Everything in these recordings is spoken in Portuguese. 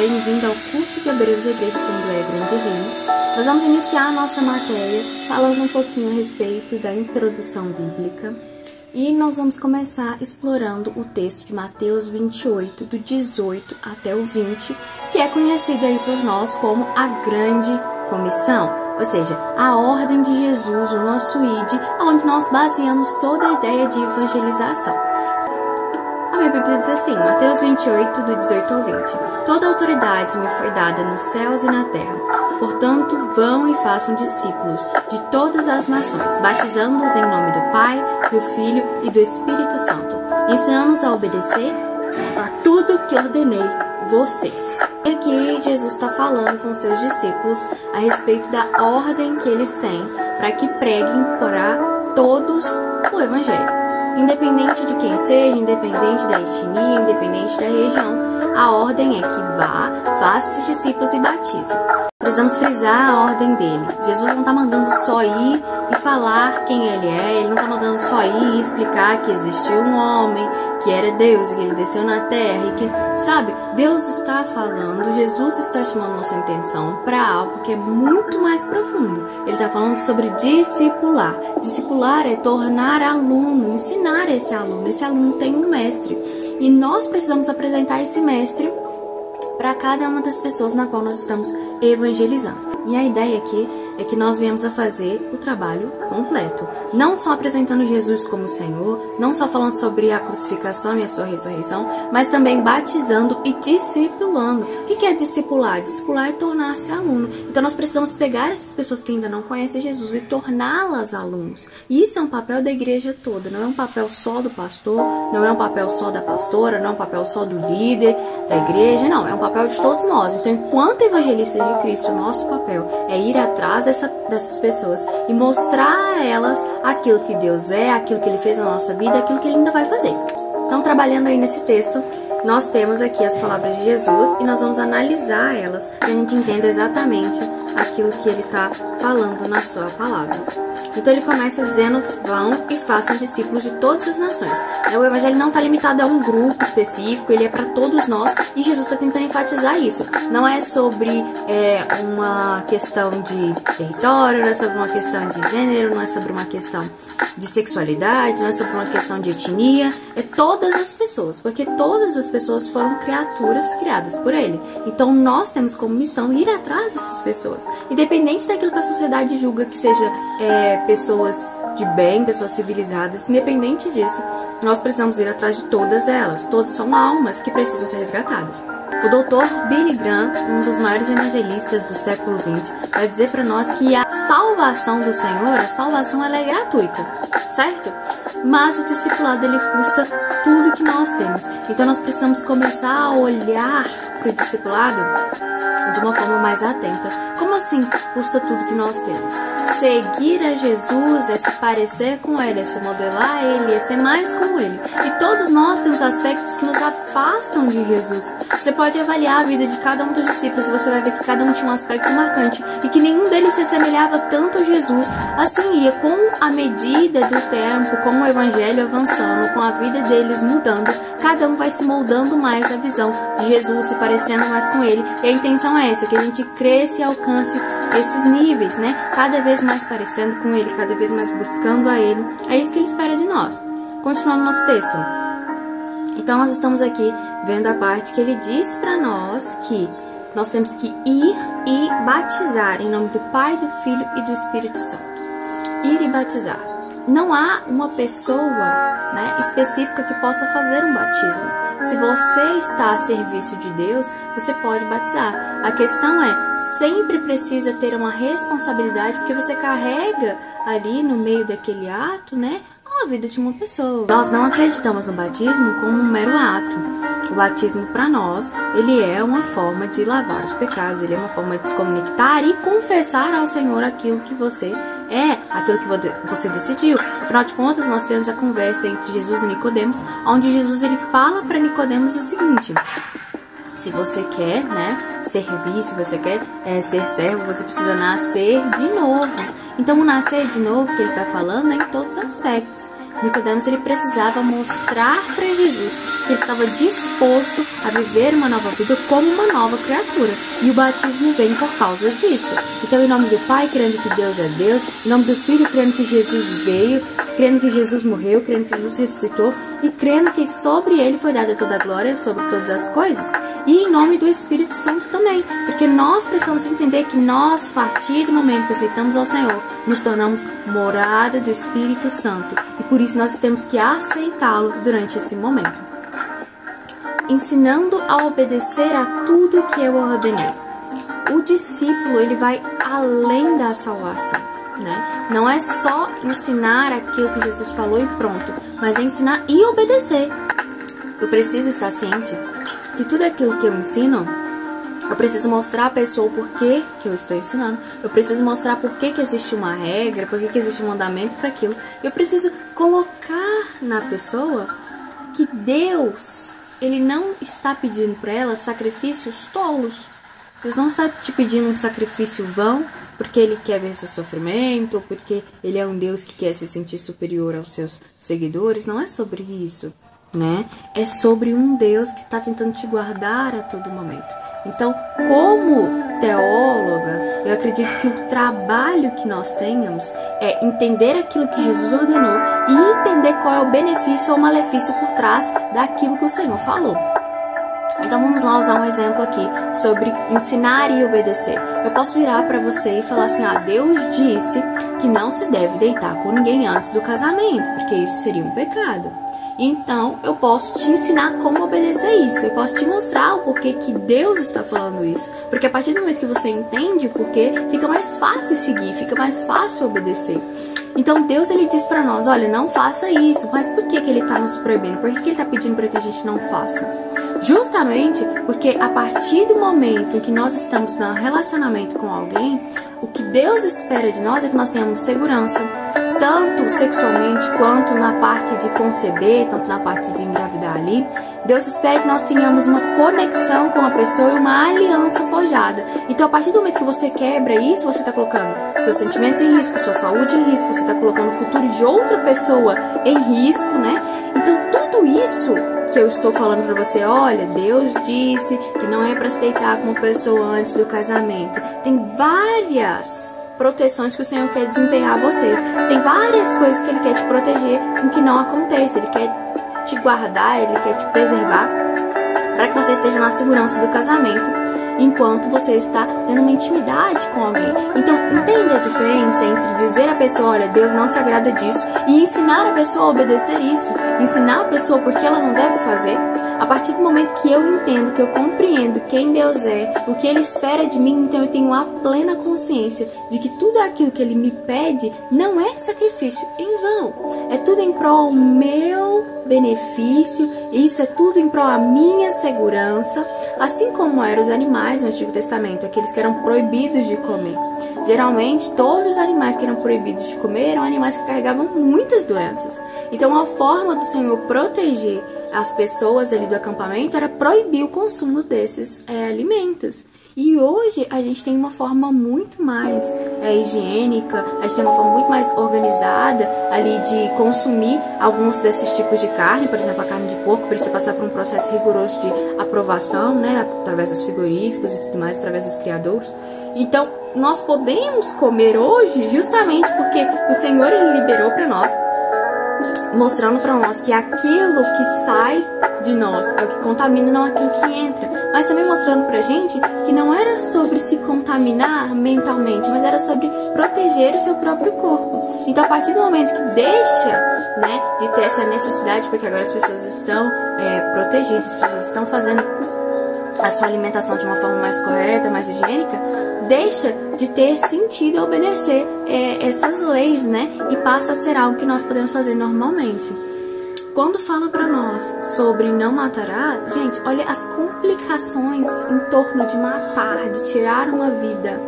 bem-vindo ao curso de Obreiros da Igreja Assembleia Grande Rio. Nós vamos iniciar a nossa matéria falando um pouquinho a respeito da introdução bíblica e nós vamos começar explorando o texto de Mateus 28, do 18 até o 20, que é conhecido aí por nós como a Grande Comissão, ou seja, a ordem de Jesus, o nosso ID, onde nós baseamos toda a ideia de evangelização. A minha Bíblia diz assim, Mateus 28, do 18 ao 20. Toda autoridade me foi dada nos céus e na terra. Portanto, vão e façam discípulos de todas as nações, batizando-os em nome do Pai, do Filho e do Espírito Santo, ensinando-os a obedecer a tudo que ordenei vocês. E aqui Jesus está falando com seus discípulos a respeito da ordem que eles têm para que preguem para todos o Evangelho. Independente de quem seja, independente da etnia, independente da região, a ordem é que vá, faça esses discípulos e batize. Precisamos frisar a ordem dele. Jesus não está mandando só ir e falar quem ele é, ele não está mandando só ir e explicar que existiu um homem, que era Deus e que ele desceu na terra e que, sabe, Deus está falando, Jesus está chamando nossa atenção para algo que é muito mais profundo. Ele está falando sobre discipular. Discipular é tornar aluno, ensinar esse aluno. Esse aluno tem um mestre e nós precisamos apresentar esse mestre para cada uma das pessoas na qual nós estamos evangelizando. E a ideia aqui é que nós viemos a fazer o trabalho completo. Não só apresentando Jesus como Senhor, não só falando sobre a crucificação e a sua ressurreição, mas também batizando e discipulando. O que é discipular? Discipular é tornar-se aluno. Então nós precisamos pegar essas pessoas que ainda não conhecem Jesus e torná-las alunos. E isso é um papel da igreja toda, não é um papel só do pastor, não é um papel só da pastora, não é um papel só do líder da igreja, não, é um papel de todos nós. Então, enquanto evangelistas de Cristo, o nosso papel é ir atrás dessas pessoas e mostrar a elas aquilo que Deus é, aquilo que Ele fez na nossa vida, aquilo que Ele ainda vai fazer. Então, trabalhando aí nesse texto, nós temos aqui as palavras de Jesus e nós vamos analisar elas para que a gente entenda exatamente aquilo que Ele está falando na sua palavra. Então ele começa dizendo, vão e façam discípulos de todas as nações. O evangelho não está limitado a um grupo específico, ele é para todos nós e Jesus está tentando enfatizar isso. Não é sobre uma questão de território, não é sobre uma questão de gênero, não é sobre uma questão de sexualidade, não é sobre uma questão de etnia, é todas as pessoas, porque todas as pessoas foram criaturas criadas por ele. Então nós temos como missão ir atrás dessas pessoas, independente daquilo que a sociedade julga que seja pessoas de bem, pessoas civilizadas, independente disso, nós precisamos ir atrás de todas elas. Todas são almas que precisam ser resgatadas. O Dr. Billy Graham, um dos maiores evangelistas do século XX, vai dizer para nós que a salvação do Senhor, a salvação ela é gratuita, certo? Mas o discipulado ele custa tudo que nós temos. Então nós precisamos começar a olhar para o discipulado de uma forma mais atenta. Como assim custa tudo que nós temos? Seguir a Jesus é se parecer com Ele, é se modelar Ele, é ser mais como Ele. E todos nós temos aspectos que nos afastam de Jesus. Você pode avaliar a vida de cada um dos discípulos e você vai ver que cada um tinha um aspecto marcante e que nenhum deles se assemelhava tanto a Jesus. Assim ia, com a medida do tempo, com o Evangelho avançando, com a vida deles mudando, cada um vai se moldando mais a visão de Jesus, se parecendo mais com Ele. E a intenção é essa, que a gente cresça e alcance esses níveis, né? Cada vez mais parecendo com Ele, cada vez mais buscando a Ele. É isso que Ele espera de nós. Continuando nosso texto. Então nós estamos aqui vendo a parte que Ele diz para nós que nós temos que ir e batizar em nome do Pai, do Filho e do Espírito Santo. Ir e batizar. Não há uma pessoa, né, específica que possa fazer um batismo. Se você está a serviço de Deus, você pode batizar. A questão é, sempre precisa ter uma responsabilidade, porque você carrega ali no meio daquele ato, né, a vida de uma pessoa. Nós não acreditamos no batismo como um mero ato. O batismo para nós, ele é uma forma de lavar os pecados, ele é uma forma de se conectar e confessar ao Senhor aquilo que você é, aquilo que você decidiu. Afinal de contas, nós temos a conversa entre Jesus e Nicodemos, onde Jesus ele fala para Nicodemos o seguinte: se você quer, né, servir, se você quer ser servo, você precisa nascer de novo. Então, o nascer de novo que ele está falando é em todos os aspectos. Nicodemos, ele precisava mostrar para Jesus que ele estava disposto a viver uma nova vida como uma nova criatura. E o batismo vem por causa disso. Então, em nome do Pai, crendo que Deus é Deus, em nome do Filho, crendo que Jesus veio, crendo que Jesus morreu, crendo que Jesus ressuscitou e crendo que sobre ele foi dada toda a glória, sobre todas as coisas. E em nome do Espírito Santo também, porque nós precisamos entender que nós, a partir do momento que aceitamos ao Senhor, nos tornamos morada do Espírito Santo. E por isso nós temos que aceitá-lo durante esse momento. Ensinando a obedecer a tudo que eu ordenei. O discípulo, ele vai além da salvação, né? Não é só ensinar aquilo que Jesus falou e pronto, mas é ensinar e obedecer. Eu preciso estar ciente que tudo aquilo que eu ensino, eu preciso mostrar à pessoa o porquê que eu estou ensinando. Eu preciso mostrar por que existe uma regra, por que existe um mandamento para aquilo. Eu preciso colocar na pessoa que Deus, ele não está pedindo para ela sacrifícios tolos. Deus não está te pedindo um sacrifício vão, porque ele quer ver seu sofrimento, ou porque ele é um Deus que quer se sentir superior aos seus seguidores. Não é sobre isso, né? É sobre um Deus que está tentando te guardar a todo momento. Então, como teóloga, eu acredito que o trabalho que nós tenhamos é entender aquilo que Jesus ordenou e entender qual é o benefício ou malefício por trás daquilo que o Senhor falou. Então vamos lá usar um exemplo aqui sobre ensinar e obedecer. Eu posso virar para você e falar assim, Deus disse que não se deve deitar com ninguém antes do casamento, porque isso seria um pecado. Então, eu posso te ensinar como obedecer isso. Eu posso te mostrar o porquê que Deus está falando isso. Porque a partir do momento que você entende o porquê, fica mais fácil seguir, fica mais fácil obedecer. Então, Deus, ele diz para nós, olha, não faça isso. Mas por que ele está nos proibindo? Por que ele está pedindo para que a gente não faça? Justamente porque a partir do momento em que nós estamos no relacionamento com alguém, o que Deus espera de nós é que nós tenhamos segurança, tanto sexualmente quanto na parte de conceber, tanto na parte de engravidar ali. Deus espera que nós tenhamos uma conexão com a pessoa e uma aliança forjada. Então, a partir do momento que você quebra isso, você está colocando seus sentimentos em risco, sua saúde em risco, você está colocando o futuro de outra pessoa em risco, né? Então, tudo isso que eu estou falando pra você, olha, Deus disse que não é pra se deitar com uma pessoa antes do casamento. Tem várias proteções que o Senhor quer desempenhar a você. Tem várias coisas que Ele quer te proteger com que não aconteça. Ele quer te guardar, Ele quer te preservar para que você esteja na segurança do casamento enquanto você está tendo uma intimidade com alguém. Então, entende a diferença entre dizer à pessoa, olha, Deus não se agrada disso, e ensinar a pessoa a obedecer isso, ensinar a pessoa porque ela não deve fazer. A partir do momento que eu entendo, que eu compreendo quem Deus é, o que Ele espera de mim, então eu tenho a plena consciência de que tudo aquilo que Ele me pede não é sacrifício em vão. É tudo em prol meu benefício, isso é tudo em prol da minha segurança, assim como eram os animais no Antigo Testamento, aqueles que eram proibidos de comer. Geralmente, todos os animais que eram proibidos de comer eram animais que carregavam muitas doenças. Então, a forma do Senhor proteger as pessoas ali do acampamento era proibir o consumo desses alimentos. E hoje a gente tem uma forma muito mais higiênica, a gente tem uma forma muito mais organizada ali de consumir alguns desses tipos de carne. Por exemplo, a carne de porco precisa passar por um processo rigoroso de aprovação, né, através dos frigoríficos e tudo mais, através dos criadouros. Então, nós podemos comer hoje justamente porque o Senhor ele liberou para nós, mostrando para nós que aquilo que sai de nós é o que contamina, não aquilo que entra. Mas também mostrando pra gente que não era sobre se contaminar mentalmente, mas era sobre proteger o seu próprio corpo. Então, a partir do momento que deixa, né, de ter essa necessidade, porque agora as pessoas estão protegidas, as pessoas estão fazendo a sua alimentação de uma forma mais correta, mais higiênica, deixa de ter sentido obedecer essas leis, né? E passa a ser algo que nós podemos fazer normalmente. Quando fala para nós sobre não matarás, gente, olha as complicações em torno de matar, de tirar uma vida.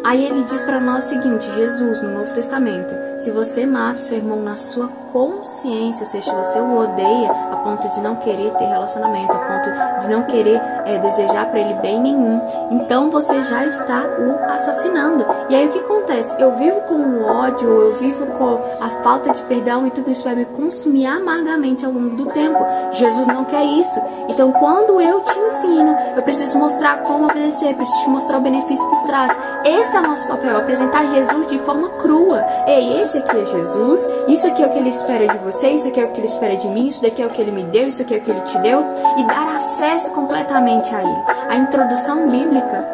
Aí ele diz para nós o seguinte, Jesus, no Novo Testamento, se você mata o seu irmão na sua consciência, ou seja, se você o odeia a ponto de não querer ter relacionamento, a ponto de não querer desejar para ele bem nenhum, então você já está o assassinando. E aí o que acontece? Eu vivo com o ódio, eu vivo com a falta de perdão e tudo isso vai me consumir amargamente ao longo do tempo. Jesus não quer isso. Então quando eu te ensino, eu preciso mostrar como obedecer, preciso te mostrar o benefício por trás. Esse é o nosso papel, apresentar Jesus de forma crua. Ei, esse aqui é Jesus, isso aqui é o que ele espera de você, isso aqui é o que ele espera de mim, isso daqui é o que ele me deu, isso aqui é o que ele te deu, e dar acesso completamente a ele. A introdução bíblica,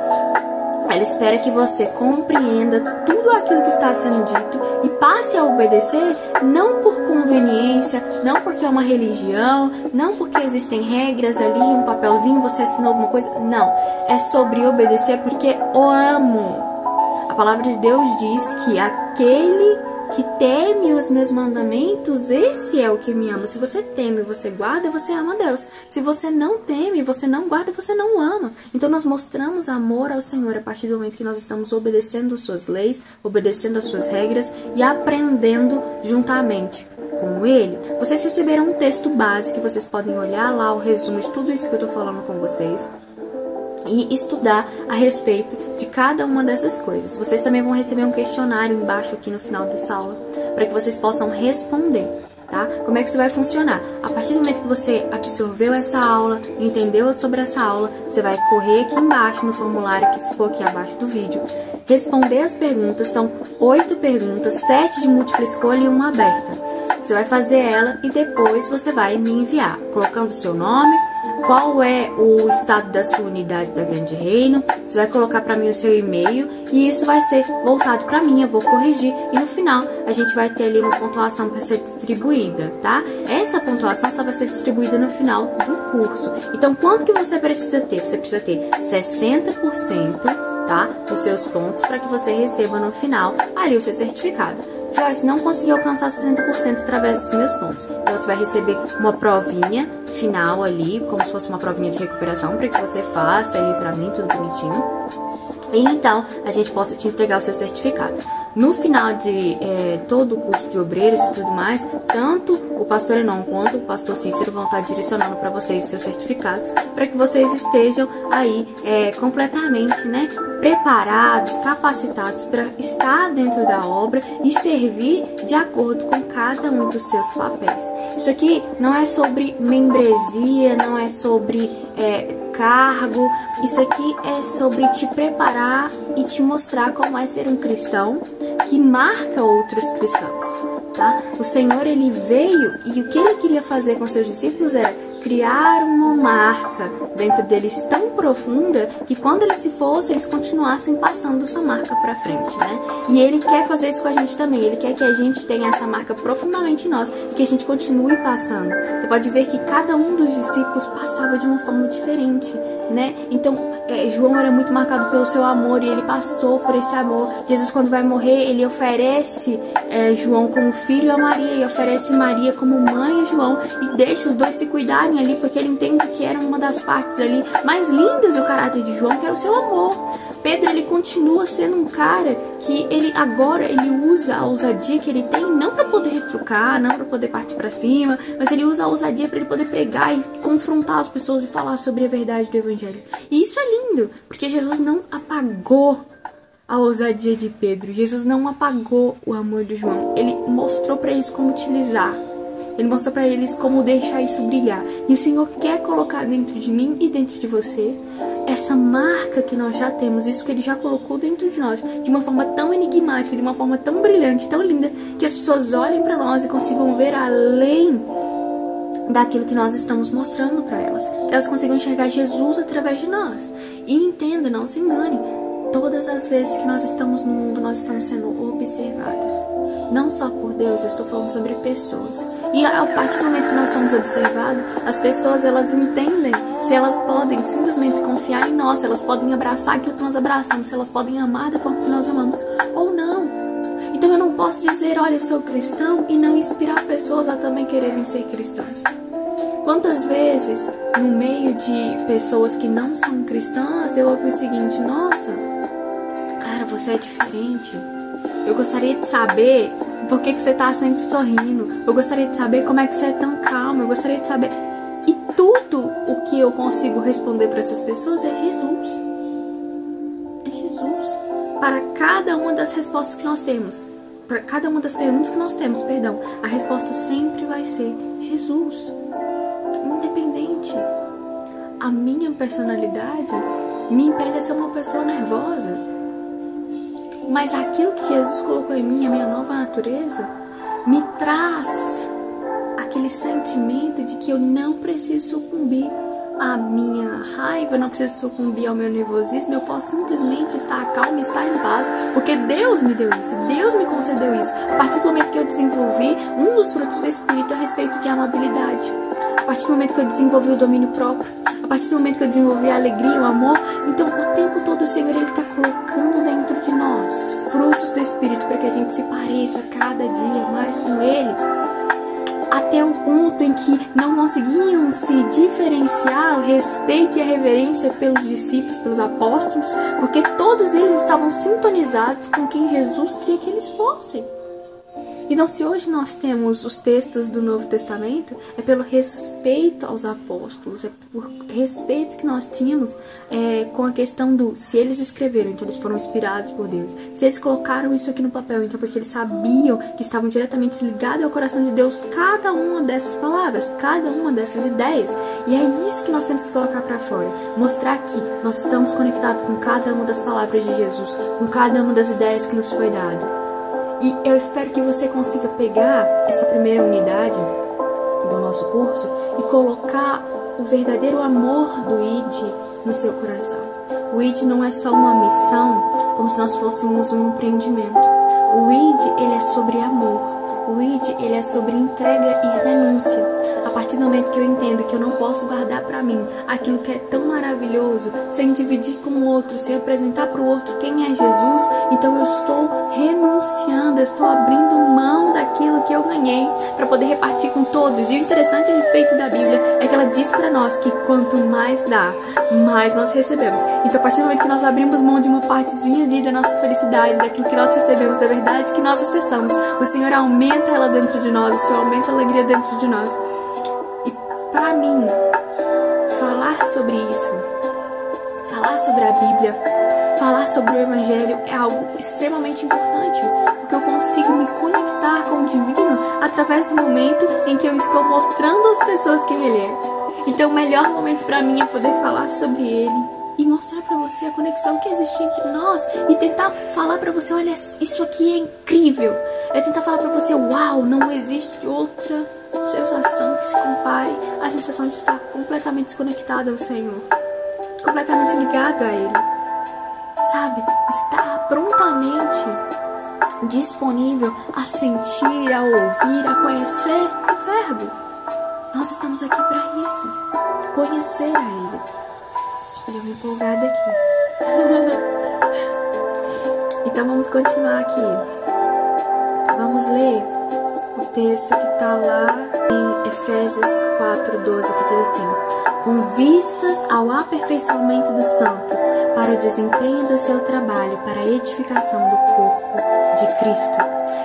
ela espera que você compreenda tudo aquilo que está sendo dito e passe a obedecer, não por conveniência, não porque é uma religião, não porque existem regras ali, um papelzinho, você assinou alguma coisa, não. É sobre obedecer porque o amo. A palavra de Deus diz que aquele que teme os meus mandamentos, esse é o que me ama. Se você teme, você guarda, você ama a Deus. Se você não teme, você não guarda, você não ama. Então nós mostramos amor ao Senhor a partir do momento que nós estamos obedecendo as suas leis, obedecendo as suas regras e aprendendo juntamente com Ele. Vocês receberam um texto base que vocês podem olhar lá, o resumo de tudo isso que eu estou falando com vocês e estudar a respeito de cada uma dessas coisas. Vocês também vão receber um questionário embaixo aqui no final dessa aula para que vocês possam responder, tá? Como é que isso vai funcionar? A partir do momento que você absorveu essa aula, entendeu sobre essa aula, você vai correr aqui embaixo no formulário que ficou aqui abaixo do vídeo, responder as perguntas, são 8 perguntas, 7 de múltipla escolha e uma aberta. Você vai fazer ela e depois você vai me enviar, colocando o seu nome, qual é o estado da sua unidade da Grande Reino, você vai colocar para mim o seu e-mail e isso vai ser voltado para mim, eu vou corrigir e no final a gente vai ter ali uma pontuação para ser distribuída, tá? Essa pontuação só vai ser distribuída no final do curso. Então, quanto que você precisa ter? Você precisa ter 60%, tá, dos seus pontos para que você receba no final ali o seu certificado. Joyce, não consegui alcançar 60% através dos meus pontos. Então você vai receber uma provinha final ali, como se fosse uma provinha de recuperação, para que você faça ali pra mim, tudo bonitinho. E então a gente possa te entregar o seu certificado. No final de todo o curso de obreiros e tudo mais, tanto o pastor Enon quanto o pastor Cícero vão estar direcionando para vocês os seus certificados, para que vocês estejam aí completamente, né, preparados, capacitados para estar dentro da obra e servir de acordo com cada um dos seus papéis. Isso aqui não é sobre membresia, não é sobre cargo, isso aqui é sobre te preparar e te mostrar como é ser um cristão que marca outros cristãos, tá? O Senhor, ele veio e o que ele queria fazer com seus discípulos era criar uma marca dentro deles tão profunda que quando ele se fosse, eles continuassem passando essa marca pra frente, né? E ele quer fazer isso com a gente também, ele quer que a gente tenha essa marca profundamente em nós e que a gente continue passando. Você pode ver que cada um dos discípulos passava de uma forma diferente, né? Então, João era muito marcado pelo seu amor e ele passou por esse amor. Jesus, quando vai morrer, ele oferece João como filho a Maria e oferece Maria como mãe a João e deixa os dois se cuidarem ali, porque ele entende que era uma das partes ali mais lindas do caráter de João, que era o seu amor. Pedro, ele continua sendo um cara que ele usa a ousadia que ele tem, não para poder retrucar, não para poder partir para cima, mas ele usa a ousadia para ele poder pregar e confrontar as pessoas e falar sobre a verdade do evangelho. E isso é lindo, porque Jesus não apagou a ousadia de Pedro, Jesus não apagou o amor de João, ele mostrou para eles como utilizar. Ele mostrou para eles como deixar isso brilhar. E o Senhor quer colocar dentro de mim e dentro de você essa marca que nós já temos, isso que Ele já colocou dentro de nós, de uma forma tão enigmática, de uma forma tão brilhante, tão linda, que as pessoas olhem para nós e consigam ver além daquilo que nós estamos mostrando para elas. Que elas consigam enxergar Jesus através de nós. E entenda, não se engane, todas as vezes que nós estamos no mundo, nós estamos sendo observados. Não só por Deus, eu estou falando sobre pessoas. E a partir do momento que nós somos observados, as pessoas, elas entendem se elas podem simplesmente confiar em nós, se elas podem abraçar aquilo que nós abraçamos, se elas podem amar da forma que nós amamos, ou não. Então eu não posso dizer, olha, eu sou cristão, e não inspirar pessoas a também quererem ser cristãs. Quantas vezes, no meio de pessoas que não são cristãs, eu ouvi o seguinte, nossa, cara, você é diferente. Eu gostaria de saber por que você tá sempre sorrindo. Eu gostaria de saber como é que você é tão calmo. Eu gostaria de saber... E tudo o que eu consigo responder para essas pessoas é Jesus. É Jesus. Para cada uma das respostas que nós temos, para cada uma das perguntas que nós temos, perdão, a resposta sempre vai ser Jesus. Independente. A minha personalidade me impede a ser uma pessoa nervosa. Mas aquilo que Jesus colocou em mim, a minha nova natureza, me traz aquele sentimento de que eu não preciso sucumbir à minha raiva, eu não preciso sucumbir ao meu nervosismo, eu posso simplesmente estar calma e estar em paz, porque Deus me deu isso, Deus me concedeu isso. A partir do momento que eu desenvolvi um dos frutos do Espírito a respeito de amabilidade, a partir do momento que eu desenvolvi o domínio próprio, a partir do momento que eu desenvolvi a alegria, o amor, então o tempo todo o Senhor Ele está colocando dentro de nós frutos do Espírito para que a gente se pareça cada dia mais com Ele, até o ponto em que não conseguiam se diferenciar o respeito e a reverência pelos discípulos, pelos apóstolos, porque todos eles estavam sintonizados com quem Jesus queria que eles fossem. Então, se hoje nós temos os textos do Novo Testamento, é pelo respeito aos apóstolos, é por respeito que nós tínhamos com a questão do se eles escreveram, então eles foram inspirados por Deus. Se eles colocaram isso aqui no papel, então porque eles sabiam que estavam diretamente ligados ao coração de Deus, cada uma dessas palavras, cada uma dessas ideias. E é isso que nós temos que colocar para fora. Mostrar que nós estamos conectados com cada uma das palavras de Jesus, com cada uma das ideias que nos foi dado. E eu espero que você consiga pegar essa primeira unidade do nosso curso e colocar o verdadeiro amor do ID no seu coração. O ID não é só uma missão, como se nós fôssemos um empreendimento. O ID, ele é sobre amor. O ID, ele é sobre entrega e renúncia. A partir do momento que eu entendo que eu não posso guardar para mim aquilo que é tão maravilhoso, sem dividir com o outro, sem apresentar para o outro quem é Jesus, então eu estou renunciando, eu estou abrindo mão daquilo que eu ganhei para poder repartir com todos. E o interessante a respeito da Bíblia é que ela diz para nós que quanto mais dá, mais nós recebemos. Então a partir do momento que nós abrimos mão de uma partezinha ali da nossa felicidade, daquilo que nós recebemos, da verdade que nós acessamos, o Senhor aumenta ela dentro de nós, o Senhor aumenta a alegria dentro de nós. Para mim, falar sobre isso, falar sobre a Bíblia, falar sobre o Evangelho é algo extremamente importante, porque eu consigo me conectar com o Divino através do momento em que eu estou mostrando às pessoas quem Ele é. Então o melhor momento para mim é poder falar sobre Ele e mostrar para você a conexão que existe entre nós e tentar falar para você, olha, isso aqui é incrível. É tentar falar para você, uau, não existe outra sensação que se compare à sensação de estar completamente desconectada ao Senhor, completamente ligado a Ele, sabe? Estar prontamente disponível a sentir, a ouvir, a conhecer o Verbo. Nós estamos aqui para isso, conhecer a Ele. Eu me empolgada aqui. Então vamos continuar aqui. Vamos ler o texto que está lá em Efésios 4:12, que diz assim: com vistas ao aperfeiçoamento dos santos, para o desempenho do seu trabalho, para a edificação do corpo de Cristo.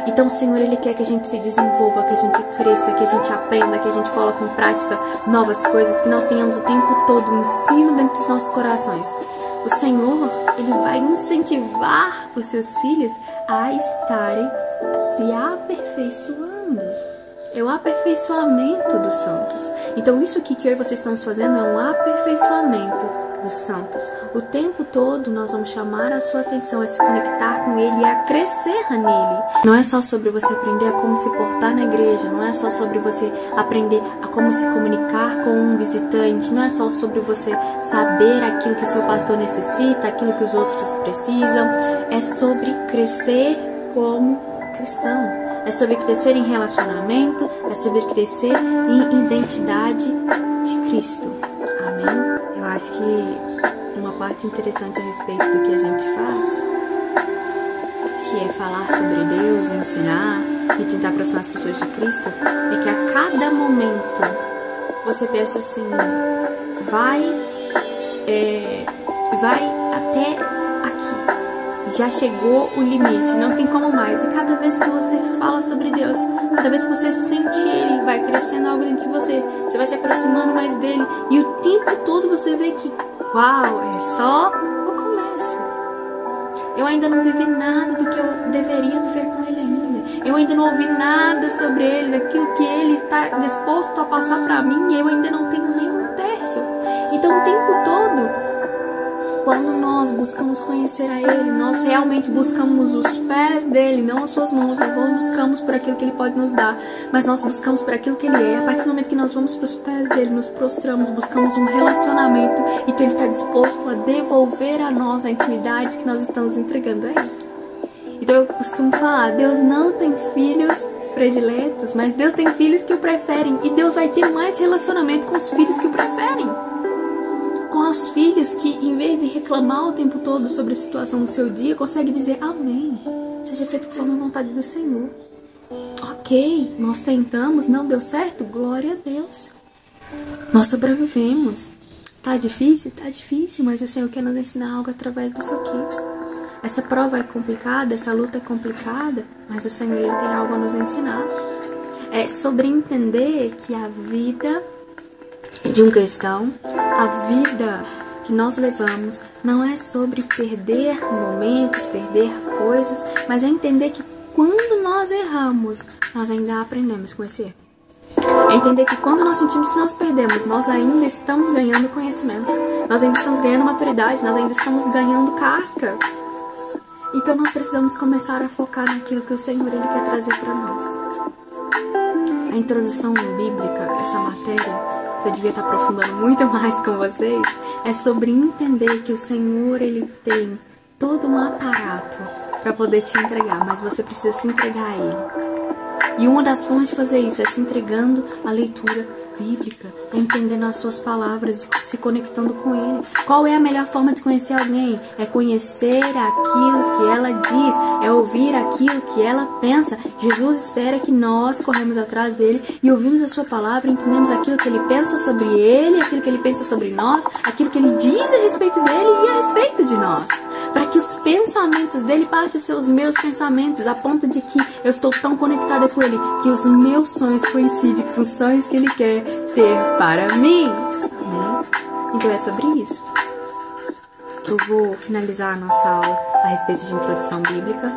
Então o Senhor, Ele quer que a gente se desenvolva, que a gente cresça, que a gente aprenda, que a gente coloque em prática novas coisas, que nós tenhamos o tempo todo um ensino dentro dos nossos corações. O Senhor, Ele vai incentivar os seus filhos a estarem se aperfeiçoando. É o aperfeiçoamento dos santos. Então isso aqui que eu e vocês estamos fazendo é um aperfeiçoamento dos santos. O tempo todo nós vamos chamar a sua atenção a se conectar com Ele e a crescer nele. Não é só sobre você aprender a como se portar na igreja, não é só sobre você aprender a como se comunicar com um visitante, não é só sobre você saber aquilo que o seu pastor necessita, aquilo que os outros precisam. É sobre crescer como cristão. É sobre crescer em relacionamento, é sobre crescer em identidade de Cristo. Amém? Eu acho que uma parte interessante a respeito do que a gente faz, que é falar sobre Deus, ensinar e tentar aproximar as pessoas de Cristo, é que a cada momento você pensa assim, vai até aqui. já chegou o limite, não tem como mais. E cada vez que você fala sobre Deus, cada vez que você sente Ele, vai crescendo algo dentro de você. Você vai se aproximando mais dele. E o tempo todo você vê que, uau, é só o começo. Eu ainda não vivi nada do que eu deveria viver com Ele ainda. Eu ainda não ouvi nada sobre Ele, daquilo que Ele está disposto a passar para mim. E eu ainda não tenho nem um terço. Então o tempo todo, quando nós buscamos conhecer a Ele, nós realmente buscamos os pés dEle, não as suas mãos. Nós não buscamos por aquilo que Ele pode nos dar, mas nós buscamos por aquilo que Ele é. A partir do momento que nós vamos para os pés dEle, nos prostramos, buscamos um relacionamento, então Ele está disposto a devolver a nós a intimidade que nós estamos entregando a Ele. Então eu costumo falar, Deus não tem filhos prediletos, mas Deus tem filhos que o preferem, e Deus vai ter mais relacionamento com os filhos que o preferem. Com os filhos que, em vez de reclamar o tempo todo sobre a situação do seu dia, consegue dizer amém, seja feito conforme a vontade do Senhor. Ok, nós tentamos, não deu certo, glória a Deus. Nós sobrevivemos. Tá difícil, mas o Senhor quer nos ensinar algo através disso aqui. Essa prova é complicada, essa luta é complicada, mas o Senhor Ele tem algo a nos ensinar. É sobre entender que a vida de um cristão, a vida que nós levamos, não é sobre perder momentos, perder coisas, mas é entender que quando nós erramos, nós ainda aprendemos com esse erro. É entender que quando nós sentimos que nós perdemos, nós ainda estamos ganhando conhecimento, nós ainda estamos ganhando maturidade, nós ainda estamos ganhando casca. Então nós precisamos começar a focar naquilo que o Senhor Ele quer trazer para nós. A introdução bíblica, essa matéria, eu devia estar aprofundando muito mais com vocês, é sobre entender que o Senhor Ele tem todo um aparato para poder te entregar, mas você precisa se entregar a Ele. E uma das formas de fazer isso é se entregando à leitura bíblica, é entendendo as suas palavras e se conectando com Ele. Qual é a melhor forma de conhecer alguém? É conhecer aquilo que ela diz, é ouvir aquilo que ela pensa. Jesus espera que nós corremos atrás dele e ouvimos a sua palavra, entendemos aquilo que ele pensa sobre ele, aquilo que ele pensa sobre nós, aquilo que ele diz a respeito dele e a respeito de nós. Para que os pensamentos dele passem a ser os meus pensamentos, a ponto de que eu estou tão conectada com ele, que os meus sonhos coincidem com os sonhos que ele quer ter para mim, né? Então é sobre isso. Eu vou finalizar a nossa aula a respeito de introdução bíblica.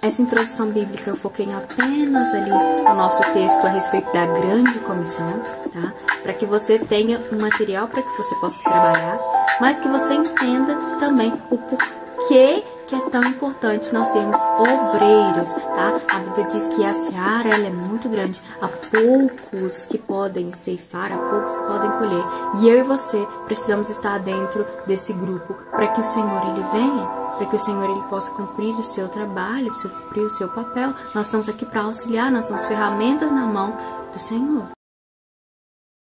Essa introdução bíblica eu foquei apenas ali no nosso texto a respeito da grande comissão, tá? Para que você tenha um material para que você possa trabalhar, mas que você entenda também o porquê que é tão importante nós termos obreiros, tá? A Bíblia diz que a seara ela é muito grande, há poucos que podem ceifar, há poucos que podem colher, e eu e você precisamos estar dentro desse grupo para que o Senhor ele venha, para que o Senhor ele possa cumprir o seu trabalho, cumprir o seu papel. Nós estamos aqui para auxiliar, nós somos ferramentas na mão do Senhor.